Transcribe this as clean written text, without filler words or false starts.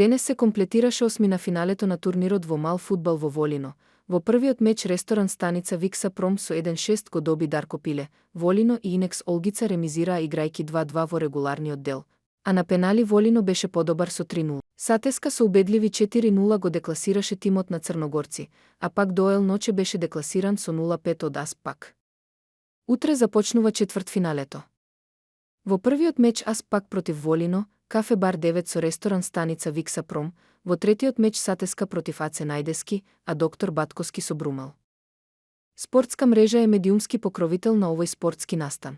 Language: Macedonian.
Денес се комплетираше осмина финалето на турнирот во мал фудбал во Волино. Во првиот меч ресторан станица Викса Пром со 1-6 го доби Дарко Пиле. Волино и Инекс Олгица ремизираа играјки 2-2 во регуларниот дел, а на пенали Волино беше подобар со 3-0. Сатеска со убедливи 4-0 го декласираше тимот на црногорци, а пак Доел Ноче беше декласиран со 0-5 од Аспак. Утре започнува четвртфиналето. Во првиот меч Аспак против Волино, Кафе Бар 9 со ресторан станица Викса Пром, во третиот меч Сатеска против АЦ Најдески, а Доктор Батковски со Брумал. Спортска мрежа е медиумски покровител на овој спортски настан.